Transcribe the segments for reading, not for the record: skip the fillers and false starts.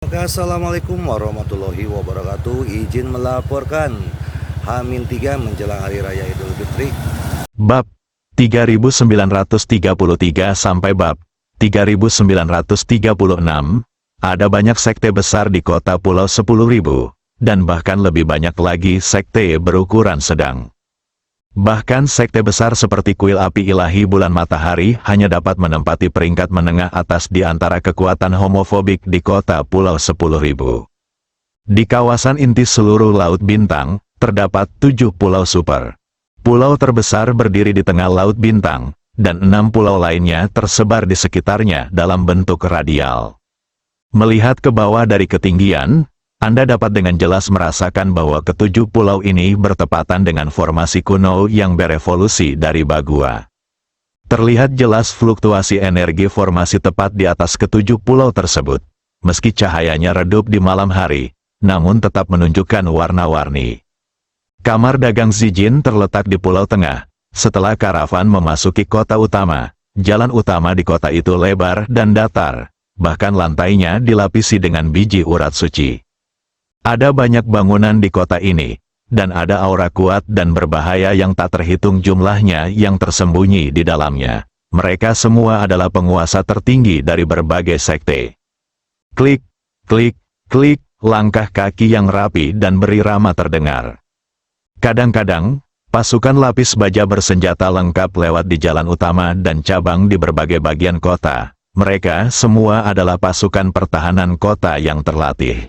Oke, assalamualaikum warahmatullahi wabarakatuh. Izin melaporkan H-3 menjelang Hari Raya Idul Fitri. Bab 3933 sampai bab 3936, ada banyak sekte besar di kota Pulau 10.000, dan bahkan lebih banyak lagi sekte berukuran sedang. Bahkan sekte besar seperti kuil api ilahi bulan matahari hanya dapat menempati peringkat menengah atas di antara kekuatan homofobik di kota Pulau 10.000. Di kawasan inti seluruh Laut Bintang, terdapat 7 pulau super. Pulau terbesar berdiri di tengah Laut Bintang, dan 6 pulau lainnya tersebar di sekitarnya dalam bentuk radial. Melihat ke bawah dari ketinggian, Anda dapat dengan jelas merasakan bahwa ketujuh pulau ini bertepatan dengan formasi kuno yang berevolusi dari Bagua. Terlihat jelas fluktuasi energi formasi tepat di atas ketujuh pulau tersebut. Meski cahayanya redup di malam hari, namun tetap menunjukkan warna-warni. Kamar dagang Zijin terletak di Pulau Tengah. Setelah karavan memasuki kota utama, jalan utama di kota itu lebar dan datar, bahkan lantainya dilapisi dengan biji urat suci. Ada banyak bangunan di kota ini, dan ada aura kuat dan berbahaya yang tak terhitung jumlahnya yang tersembunyi di dalamnya. Mereka semua adalah penguasa tertinggi dari berbagai sekte. Klik, klik, klik, langkah kaki yang rapi dan berirama terdengar. Kadang-kadang, pasukan lapis baja bersenjata lengkap lewat di jalan utama dan cabang di berbagai bagian kota. Mereka semua adalah pasukan pertahanan kota yang terlatih.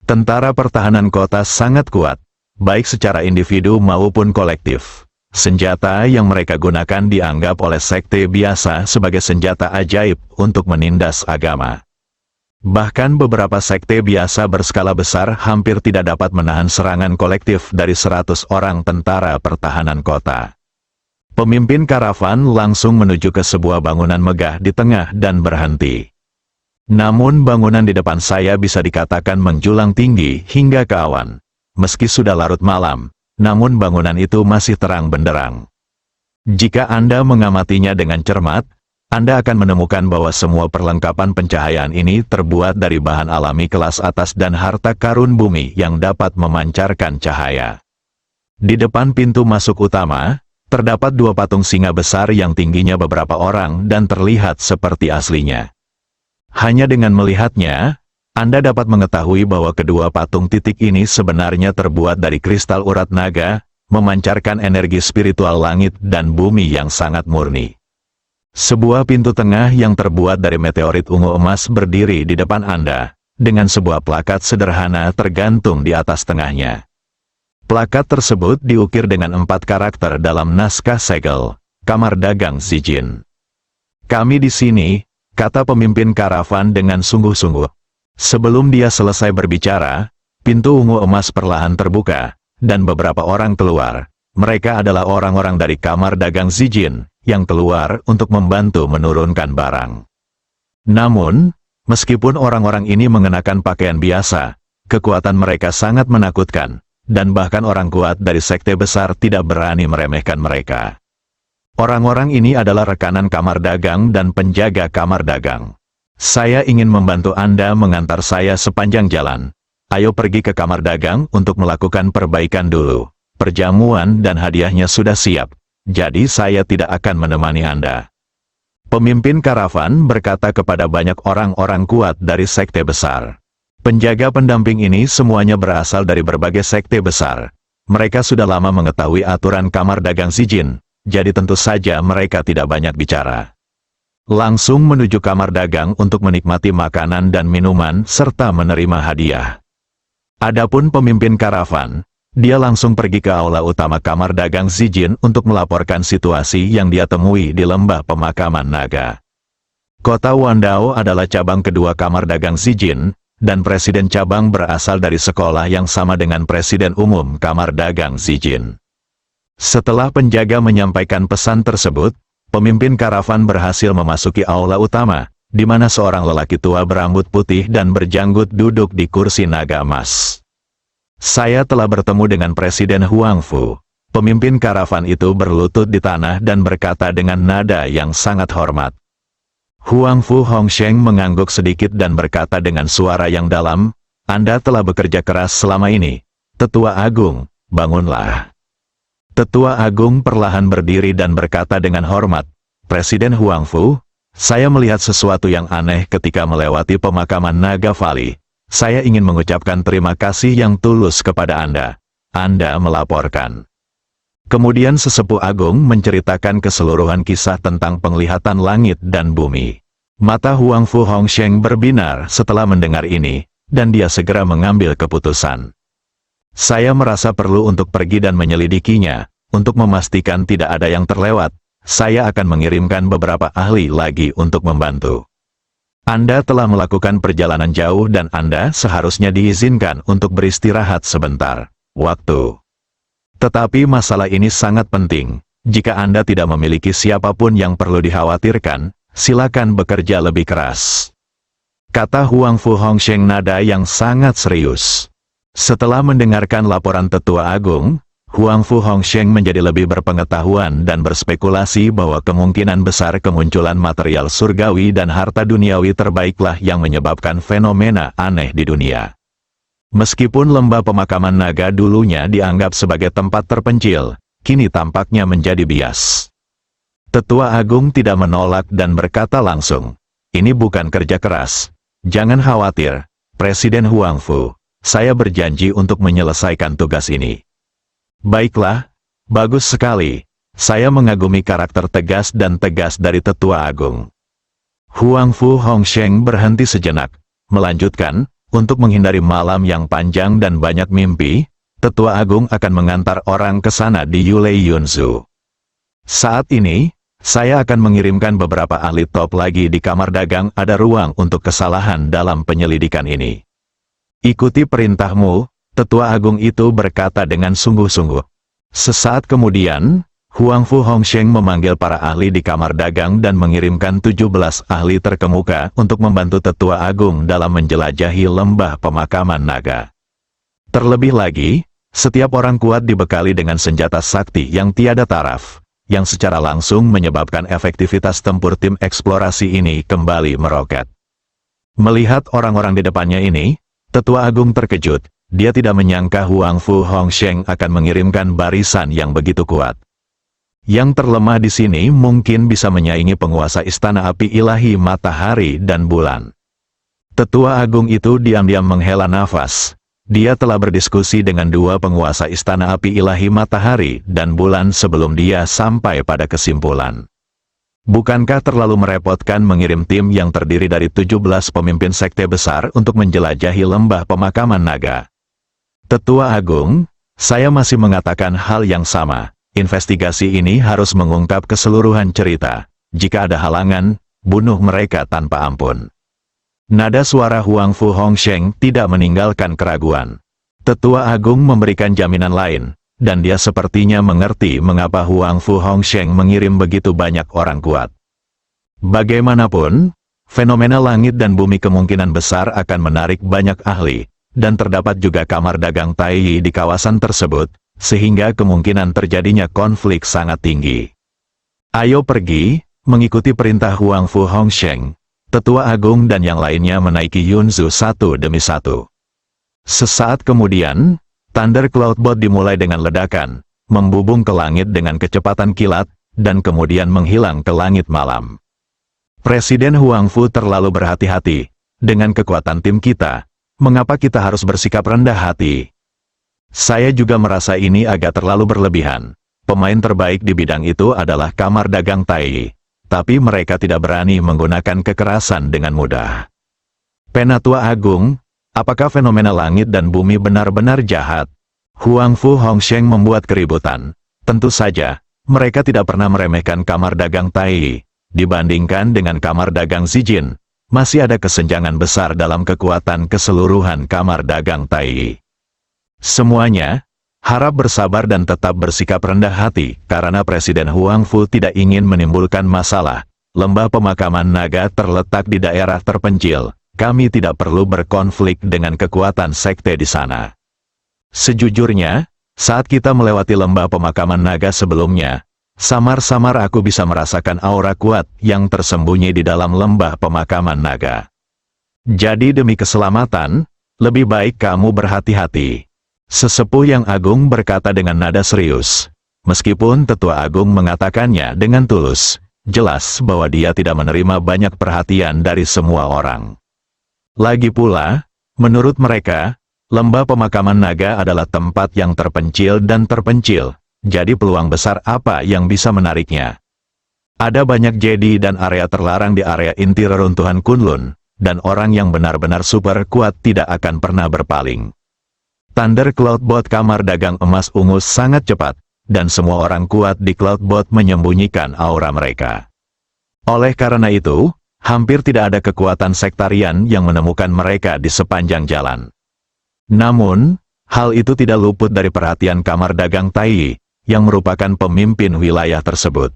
Tentara pertahanan kota sangat kuat, baik secara individu maupun kolektif. Senjata yang mereka gunakan dianggap oleh sekte biasa sebagai senjata ajaib untuk menindas agama. Bahkan beberapa sekte biasa berskala besar hampir tidak dapat menahan serangan kolektif dari 100 orang tentara pertahanan kota. Pemimpin karavan langsung menuju ke sebuah bangunan megah di tengah dan berhenti. Namun bangunan di depan saya bisa dikatakan menjulang tinggi hingga ke awan. Meski sudah larut malam, namun bangunan itu masih terang benderang. Jika Anda mengamatinya dengan cermat, Anda akan menemukan bahwa semua perlengkapan pencahayaan ini terbuat dari bahan alami kelas atas dan harta karun bumi yang dapat memancarkan cahaya. Di depan pintu masuk utama, terdapat 2 patung singa besar yang tingginya beberapa orang dan terlihat seperti aslinya. Hanya dengan melihatnya, Anda dapat mengetahui bahwa kedua patung titik ini sebenarnya terbuat dari kristal urat naga, memancarkan energi spiritual langit dan bumi yang sangat murni. Sebuah pintu tengah yang terbuat dari meteorit ungu emas berdiri di depan Anda, dengan sebuah plakat sederhana tergantung di atas tengahnya. Plakat tersebut diukir dengan 4 karakter dalam naskah segel, Kamar Dagang Zijin. "Kami di sini," kata pemimpin karavan dengan sungguh-sungguh. Sebelum dia selesai berbicara, pintu ungu emas perlahan terbuka, dan beberapa orang keluar. Mereka adalah orang-orang dari Kamar Dagang Zijin, yang keluar untuk membantu menurunkan barang. Namun, meskipun orang-orang ini mengenakan pakaian biasa, kekuatan mereka sangat menakutkan, dan bahkan orang kuat dari sekte besar tidak berani meremehkan mereka. Orang-orang ini adalah rekanan kamar dagang dan penjaga kamar dagang. "Saya ingin membantu Anda mengantar saya sepanjang jalan. Ayo pergi ke kamar dagang untuk melakukan perbaikan dulu. Perjamuan dan hadiahnya sudah siap, jadi saya tidak akan menemani Anda." Pemimpin karavan berkata kepada banyak orang-orang kuat dari sekte besar. Penjaga pendamping ini semuanya berasal dari berbagai sekte besar. Mereka sudah lama mengetahui aturan kamar dagang Zijin. Jadi tentu saja mereka tidak banyak bicara. Langsung menuju kamar dagang untuk menikmati makanan dan minuman serta menerima hadiah. Adapun pemimpin karavan, dia langsung pergi ke aula utama kamar dagang Zijin untuk melaporkan situasi yang dia temui di lembah pemakaman naga. Kota Wandao adalah cabang kedua kamar dagang Zijin, dan presiden cabang berasal dari sekolah yang sama dengan presiden umum kamar dagang Zijin. Setelah penjaga menyampaikan pesan tersebut, pemimpin karavan berhasil memasuki aula utama, di mana seorang lelaki tua berambut putih dan berjanggut duduk di kursi naga emas. "Saya telah bertemu dengan Presiden Huang Fu." Pemimpin karavan itu berlutut di tanah dan berkata dengan nada yang sangat hormat. Huang Fu Hongsheng mengangguk sedikit dan berkata dengan suara yang dalam, "Anda telah bekerja keras selama ini. Tetua Agung, bangunlah." Tetua Agung perlahan berdiri dan berkata dengan hormat, "Presiden Huang Fu, saya melihat sesuatu yang aneh ketika melewati pemakaman Naga Valley. Saya ingin mengucapkan terima kasih yang tulus kepada Anda. Anda melaporkan." Kemudian Sesepuh Agung menceritakan keseluruhan kisah tentang penglihatan langit dan bumi. Mata Huang Fu Hongsheng berbinar setelah mendengar ini, dan dia segera mengambil keputusan. "Saya merasa perlu untuk pergi dan menyelidikinya, untuk memastikan tidak ada yang terlewat. Saya akan mengirimkan beberapa ahli lagi untuk membantu. Anda telah melakukan perjalanan jauh dan Anda seharusnya diizinkan untuk beristirahat sebentar. Waktu. Tetapi masalah ini sangat penting. Jika Anda tidak memiliki siapapun yang perlu dikhawatirkan, silakan bekerja lebih keras," kata Huang Fu Hongsheng nada yang sangat serius. Setelah mendengarkan laporan Tetua Agung, Huang Fu Hongsheng menjadi lebih berpengetahuan dan berspekulasi bahwa kemungkinan besar kemunculan material surgawi dan harta duniawi terbaiklah yang menyebabkan fenomena aneh di dunia. Meskipun lembah pemakaman naga dulunya dianggap sebagai tempat terpencil, kini tampaknya menjadi bias. Tetua Agung tidak menolak dan berkata langsung, "Ini bukan kerja keras. Jangan khawatir, Presiden Huang Fu. Saya berjanji untuk menyelesaikan tugas ini." "Baiklah, bagus sekali. Saya mengagumi karakter tegas dan tegas dari Tetua Agung." Huang Fu Hongsheng berhenti sejenak, melanjutkan, "Untuk menghindari malam yang panjang dan banyak mimpi, Tetua Agung akan mengantar orang ke sana di Yulei Yunzu. Saat ini, saya akan mengirimkan beberapa ahli top lagi di kamar dagang. Ada ruang untuk kesalahan dalam penyelidikan ini." "Ikuti perintahmu," Tetua Agung itu berkata dengan sungguh-sungguh. Sesaat kemudian, Huang Fu Hongsheng memanggil para ahli di kamar dagang dan mengirimkan 17 ahli terkemuka untuk membantu Tetua Agung dalam menjelajahi lembah pemakaman naga. Terlebih lagi, setiap orang kuat dibekali dengan senjata sakti yang tiada taraf, yang secara langsung menyebabkan efektivitas tempur tim eksplorasi ini kembali meroket. Melihat orang-orang di depannya ini, Tetua Agung terkejut. Dia tidak menyangka Huang Fu Hongsheng akan mengirimkan barisan yang begitu kuat. Yang terlemah di sini mungkin bisa menyaingi penguasa Istana Api Ilahi Matahari dan Bulan. Tetua Agung itu diam-diam menghela nafas. Dia telah berdiskusi dengan dua penguasa Istana Api Ilahi Matahari dan Bulan sebelum dia sampai pada kesimpulan. Bukankah terlalu merepotkan mengirim tim yang terdiri dari 17 pemimpin sekte besar untuk menjelajahi lembah pemakaman naga? "Tetua Agung, saya masih mengatakan hal yang sama. Investigasi ini harus mengungkap keseluruhan cerita. Jika ada halangan, bunuh mereka tanpa ampun." Nada suara Huang Fu Hongsheng tidak meninggalkan keraguan. Tetua Agung memberikan jaminan lain, dan dia sepertinya mengerti mengapa Huang Fu Hongsheng mengirim begitu banyak orang kuat. Bagaimanapun, fenomena langit dan bumi kemungkinan besar akan menarik banyak ahli, dan terdapat juga kamar dagang Tai di kawasan tersebut, sehingga kemungkinan terjadinya konflik sangat tinggi. "Ayo pergi, mengikuti perintah Huang Fu Hongsheng." Tetua Agung dan yang lainnya menaiki Yunzu satu demi satu. Sesaat kemudian, Thunder Cloudbot dimulai dengan ledakan, membubung ke langit dengan kecepatan kilat, dan kemudian menghilang ke langit malam. Presiden Huang Fu terlalu berhati-hati. Dengan kekuatan tim kita, mengapa kita harus bersikap rendah hati? Saya juga merasa ini agak terlalu berlebihan. Pemain terbaik di bidang itu adalah kamar dagang Tai, tapi mereka tidak berani menggunakan kekerasan dengan mudah. Penatua Agung, apakah fenomena langit dan bumi benar-benar jahat? Huang Fu Hongsheng membuat keributan. Tentu saja, mereka tidak pernah meremehkan kamar dagang Tai. Dibandingkan dengan kamar dagang Zijin, masih ada kesenjangan besar dalam kekuatan keseluruhan kamar dagang Tai. Semuanya, harap bersabar dan tetap bersikap rendah hati, karena Presiden Huang Fu tidak ingin menimbulkan masalah. Lembah pemakaman naga terletak di daerah terpencil. Kami tidak perlu berkonflik dengan kekuatan sekte di sana. Sejujurnya, saat kita melewati lembah pemakaman naga sebelumnya, Samar-samar aku bisa merasakan aura kuat yang tersembunyi di dalam lembah pemakaman naga. Jadi demi keselamatan, lebih baik kamu berhati-hati. Sesepuh yang agung berkata dengan nada serius. Meskipun tetua agung mengatakannya dengan tulus, jelas bahwa dia tidak menerima banyak perhatian dari semua orang. Lagi pula, menurut mereka, lembah pemakaman naga adalah tempat yang terpencil dan terpencil, jadi peluang besar apa yang bisa menariknya. Ada banyak jedi dan area terlarang di area inti reruntuhan Kunlun, dan orang yang benar-benar super kuat tidak akan pernah berpaling. Thunder Cloudbot kamar dagang emas ungu sangat cepat, dan semua orang kuat di Cloudbot menyembunyikan aura mereka. Oleh karena itu, hampir tidak ada kekuatan sektarian yang menemukan mereka di sepanjang jalan. Namun, hal itu tidak luput dari perhatian kamar dagang Tai, yang merupakan pemimpin wilayah tersebut.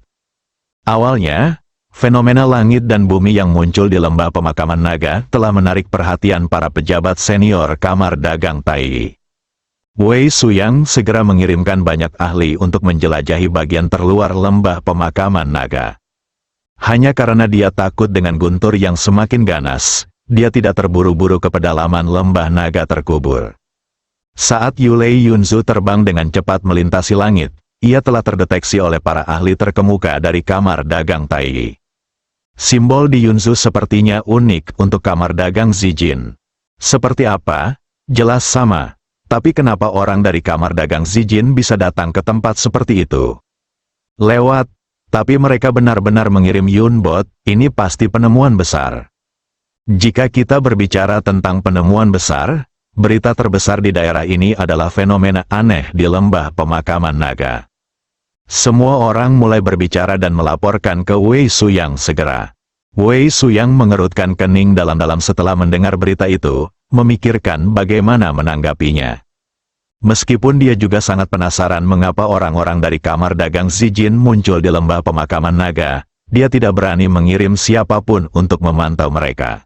Awalnya, fenomena langit dan bumi yang muncul di lembah pemakaman naga telah menarik perhatian para pejabat senior kamar dagang Tai. Wei Suyang segera mengirimkan banyak ahli untuk menjelajahi bagian terluar lembah pemakaman naga. Hanya karena dia takut dengan guntur yang semakin ganas, dia tidak terburu-buru ke pedalaman lembah naga terkubur. Saat Yulei Yunzu terbang dengan cepat melintasi langit, ia telah terdeteksi oleh para ahli terkemuka dari kamar dagang Tai. Simbol di Yunzu sepertinya unik untuk kamar dagang Zijin. Seperti apa? Jelas sama. Tapi kenapa orang dari kamar dagang Zijin bisa datang ke tempat seperti itu? Lewat, tapi mereka benar-benar mengirim Yunbot, ini pasti penemuan besar. Jika kita berbicara tentang penemuan besar, berita terbesar di daerah ini adalah fenomena aneh di lembah pemakaman naga. Semua orang mulai berbicara dan melaporkan ke Wei Suyang segera. Wei Suyang mengerutkan kening dalam-dalam setelah mendengar berita itu, memikirkan bagaimana menanggapinya. Meskipun dia juga sangat penasaran mengapa orang-orang dari kamar dagang Zijin muncul di lembah pemakaman naga, dia tidak berani mengirim siapapun untuk memantau mereka.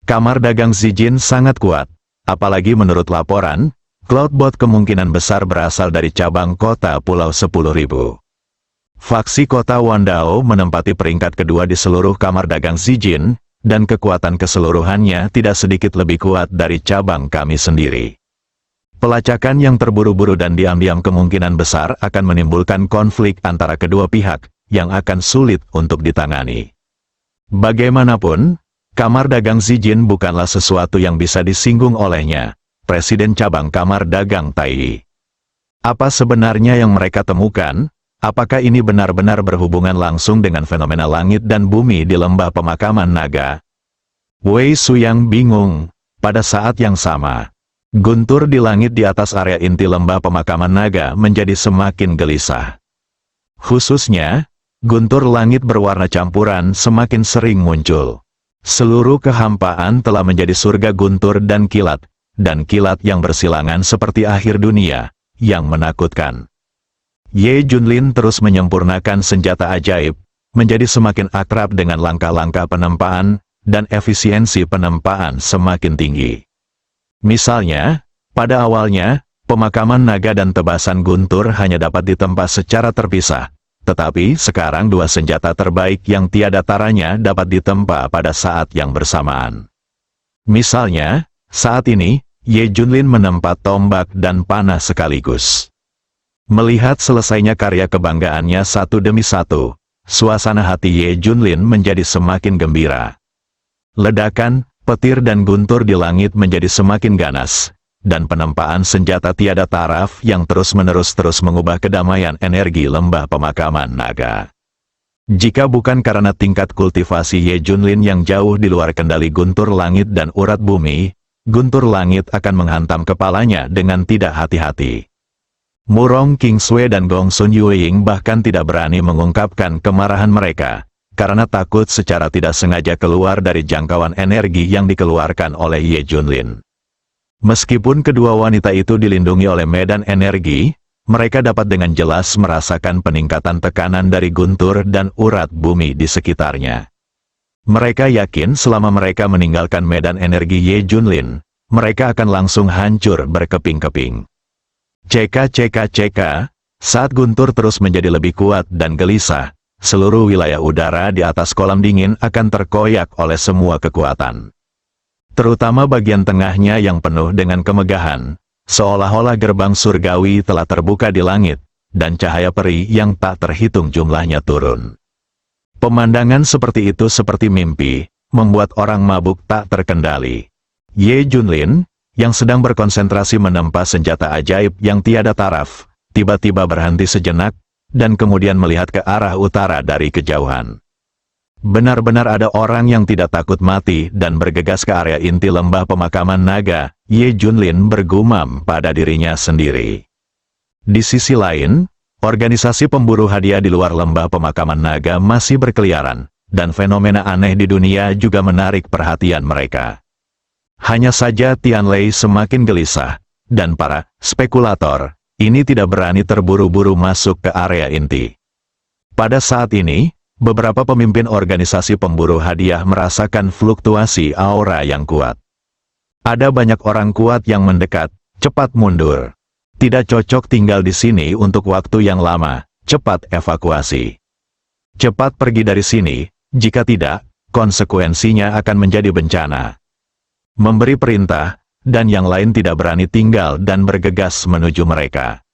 Kamar dagang Zijin sangat kuat, apalagi menurut laporan, Cloudbot kemungkinan besar berasal dari cabang kota Pulau 10.000. Faksi kota Wandao menempati peringkat kedua di seluruh kamar dagang Zijin, dan kekuatan keseluruhannya tidak sedikit lebih kuat dari cabang kami sendiri. Pelacakan yang terburu-buru dan diam-diam kemungkinan besar akan menimbulkan konflik antara kedua pihak, yang akan sulit untuk ditangani. Bagaimanapun, kamar dagang Zijin bukanlah sesuatu yang bisa disinggung olehnya, Presiden Cabang Kamar Dagang Tai. Apa sebenarnya yang mereka temukan? Apakah ini benar-benar berhubungan langsung dengan fenomena langit dan bumi di lembah pemakaman naga? Wei Suyang bingung. Pada saat yang sama, guntur di langit di atas area inti lembah pemakaman naga menjadi semakin gelisah. Khususnya, guntur langit berwarna campuran semakin sering muncul. Seluruh kehampaan telah menjadi surga guntur dan kilat yang bersilangan seperti akhir dunia, yang menakutkan. Ye Junlin terus menyempurnakan senjata ajaib, menjadi semakin akrab dengan langkah-langkah penempaan, dan efisiensi penempaan semakin tinggi. Misalnya, pada awalnya, pemakaman naga dan tebasan guntur hanya dapat ditempa secara terpisah, tetapi sekarang dua senjata terbaik yang tiada taranya dapat ditempa pada saat yang bersamaan. Misalnya, saat ini, Ye Junlin menempa tombak dan panah sekaligus. Melihat selesainya karya kebanggaannya satu demi satu, suasana hati Ye Junlin menjadi semakin gembira. Ledakan, petir dan guntur di langit menjadi semakin ganas, dan penempaan senjata tiada taraf yang terus-menerus mengubah kedamaian energi lembah pemakaman naga. Jika bukan karena tingkat kultivasi Ye Junlin yang jauh di luar kendali guntur langit dan urat bumi, guntur langit akan menghantam kepalanya dengan tidak hati-hati. Murong Kingsue dan Gong Sun Yueying bahkan tidak berani mengungkapkan kemarahan mereka, karena takut secara tidak sengaja keluar dari jangkauan energi yang dikeluarkan oleh Ye Junlin. Meskipun kedua wanita itu dilindungi oleh medan energi, mereka dapat dengan jelas merasakan peningkatan tekanan dari guntur dan urat bumi di sekitarnya. Mereka yakin selama mereka meninggalkan medan energi Ye Junlin, mereka akan langsung hancur berkeping-keping. Cek, Saat guntur terus menjadi lebih kuat dan gelisah, seluruh wilayah udara di atas kolam dingin akan terkoyak oleh semua kekuatan. Terutama bagian tengahnya yang penuh dengan kemegahan, seolah-olah gerbang surgawi telah terbuka di langit, dan cahaya peri yang tak terhitung jumlahnya turun. Pemandangan seperti itu seperti mimpi, membuat orang mabuk tak terkendali. Ye Junlin, yang sedang berkonsentrasi menempa senjata ajaib yang tiada taraf, tiba-tiba berhenti sejenak, dan kemudian melihat ke arah utara dari kejauhan. Benar-benar ada orang yang tidak takut mati dan bergegas ke area inti lembah pemakaman naga, Ye Junlin bergumam pada dirinya sendiri. Di sisi lain, organisasi pemburu hadiah di luar lembah pemakaman naga masih berkeliaran, dan fenomena aneh di dunia juga menarik perhatian mereka. Hanya saja Tianlei semakin gelisah, dan para spekulator ini tidak berani terburu-buru masuk ke area inti. Pada saat ini, beberapa pemimpin organisasi pemburu hadiah merasakan fluktuasi aura yang kuat. Ada banyak orang kuat yang mendekat, cepat mundur. Tidak cocok tinggal di sini untuk waktu yang lama, cepat evakuasi. Cepat pergi dari sini, jika tidak, konsekuensinya akan menjadi bencana. Memberi perintah, dan yang lain tidak berani tinggal dan bergegas menuju mereka.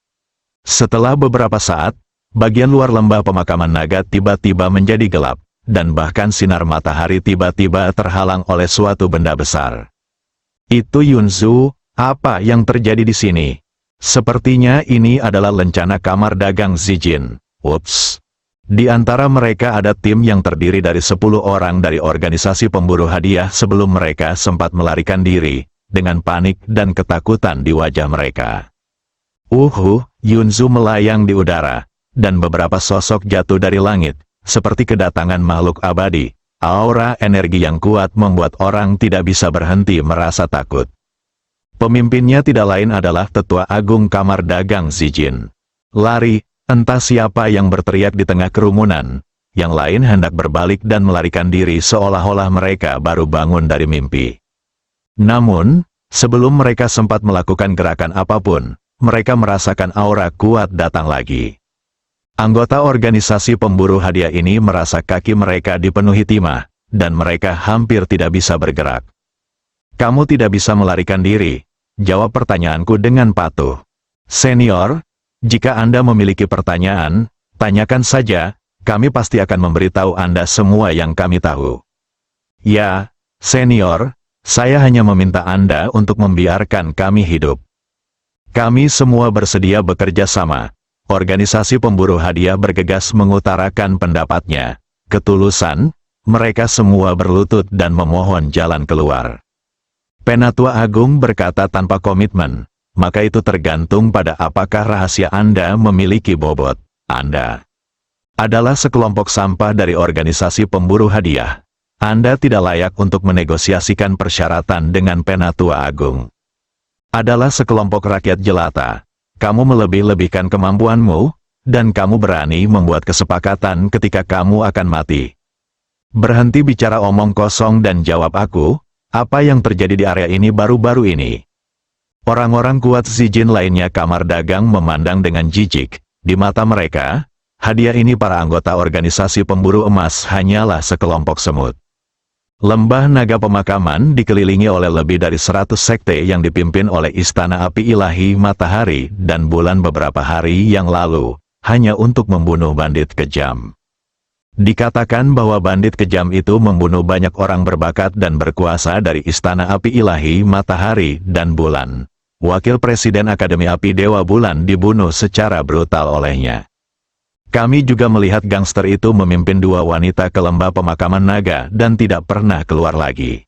Setelah beberapa saat, bagian luar lembah pemakaman naga tiba-tiba menjadi gelap, dan bahkan sinar matahari tiba-tiba terhalang oleh suatu benda besar. Itu Yunzu, apa yang terjadi di sini? Sepertinya ini adalah lencana kamar dagang Zijin. Ups. Di antara mereka ada tim yang terdiri dari 10 orang dari organisasi pemburu hadiah sebelum mereka sempat melarikan diri, dengan panik dan ketakutan di wajah mereka. Yunzu melayang di udara, dan beberapa sosok jatuh dari langit, seperti kedatangan makhluk abadi. Aura energi yang kuat membuat orang tidak bisa berhenti merasa takut. Pemimpinnya tidak lain adalah Tetua Agung Kamar Dagang Zijin. Lari, entah siapa yang berteriak di tengah kerumunan, yang lain hendak berbalik dan melarikan diri seolah-olah mereka baru bangun dari mimpi. Namun, sebelum mereka sempat melakukan gerakan apapun, mereka merasakan aura kuat datang lagi. Anggota organisasi pemburu hadiah ini merasa kaki mereka dipenuhi timah, dan mereka hampir tidak bisa bergerak. Kamu tidak bisa melarikan diri, jawab pertanyaanku dengan patuh. Senior, jika Anda memiliki pertanyaan, tanyakan saja, kami pasti akan memberitahu Anda semua yang kami tahu. Ya, senior, saya hanya meminta Anda untuk membiarkan kami hidup. Kami semua bersedia bekerja sama. Organisasi pemburu hadiah bergegas mengutarakan pendapatnya. Ketulusan, mereka semua berlutut dan memohon jalan keluar. Penatua Agung berkata tanpa komitmen, maka itu tergantung pada apakah rahasia Anda memiliki bobot. Anda adalah sekelompok sampah dari organisasi pemburu hadiah. Anda tidak layak untuk menegosiasikan persyaratan dengan Penatua Agung. Adalah sekelompok rakyat jelata. Kamu melebih-lebihkan kemampuanmu, dan kamu berani membuat kesepakatan ketika kamu akan mati. Berhenti bicara omong kosong dan jawab aku, apa yang terjadi di area ini baru-baru ini. Orang-orang kuat Zijin lainnya Kamar Dagang memandang dengan jijik. Di mata mereka, hadiah ini para anggota organisasi pemburu emas hanyalah sekelompok semut. Lembah naga pemakaman dikelilingi oleh lebih dari 100 sekte yang dipimpin oleh Istana Api Ilahi Matahari dan Bulan beberapa hari yang lalu, hanya untuk membunuh bandit kejam. Dikatakan bahwa bandit kejam itu membunuh banyak orang berbakat dan berkuasa dari Istana Api Ilahi Matahari dan Bulan. Wakil Presiden Akademi Api Dewa Bulan dibunuh secara brutal olehnya. Kami juga melihat gangster itu memimpin 2 wanita ke lembah pemakaman naga dan tidak pernah keluar lagi.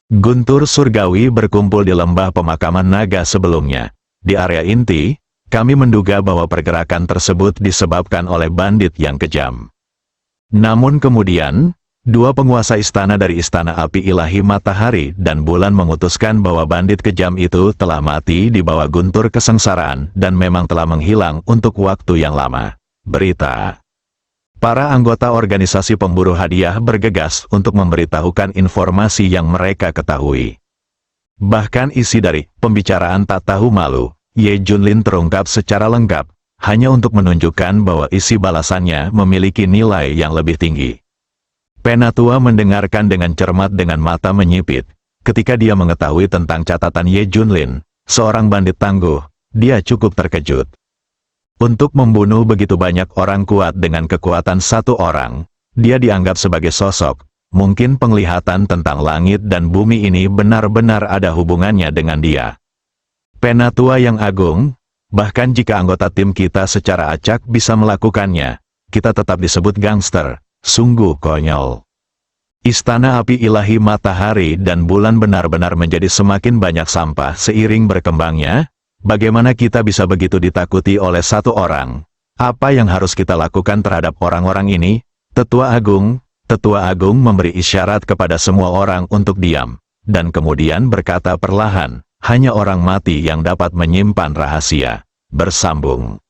Guntur surgawi berkumpul di lembah pemakaman naga sebelumnya. Di area inti, kami menduga bahwa pergerakan tersebut disebabkan oleh bandit yang kejam. Namun kemudian, 2 penguasa istana dari Istana Api Ilahi Matahari dan Bulan memutuskan bahwa bandit kejam itu telah mati di bawah guntur kesengsaraan dan memang telah menghilang untuk waktu yang lama. Berita. Para anggota organisasi pemburu hadiah bergegas untuk memberitahukan informasi yang mereka ketahui. Bahkan isi dari pembicaraan tak tahu malu, Ye Junlin terungkap secara lengkap, hanya untuk menunjukkan bahwa isi balasannya memiliki nilai yang lebih tinggi. Penatua mendengarkan dengan cermat dengan mata menyipit. Ketika dia mengetahui tentang catatan Ye Junlin, seorang bandit tangguh, dia cukup terkejut. Untuk membunuh begitu banyak orang kuat dengan kekuatan satu orang, dia dianggap sebagai sosok. Mungkin penglihatan tentang langit dan bumi ini benar-benar ada hubungannya dengan dia. Penatua yang agung, bahkan jika anggota tim kita secara acak bisa melakukannya, kita tetap disebut gangster, sungguh konyol. Istana api ilahi matahari dan bulan benar-benar menjadi semakin banyak sampah seiring berkembangnya. Bagaimana kita bisa begitu ditakuti oleh satu orang? Apa yang harus kita lakukan terhadap orang-orang ini? Tetua Agung memberi isyarat kepada semua orang untuk diam, dan kemudian berkata perlahan, hanya orang mati yang dapat menyimpan rahasia. Bersambung.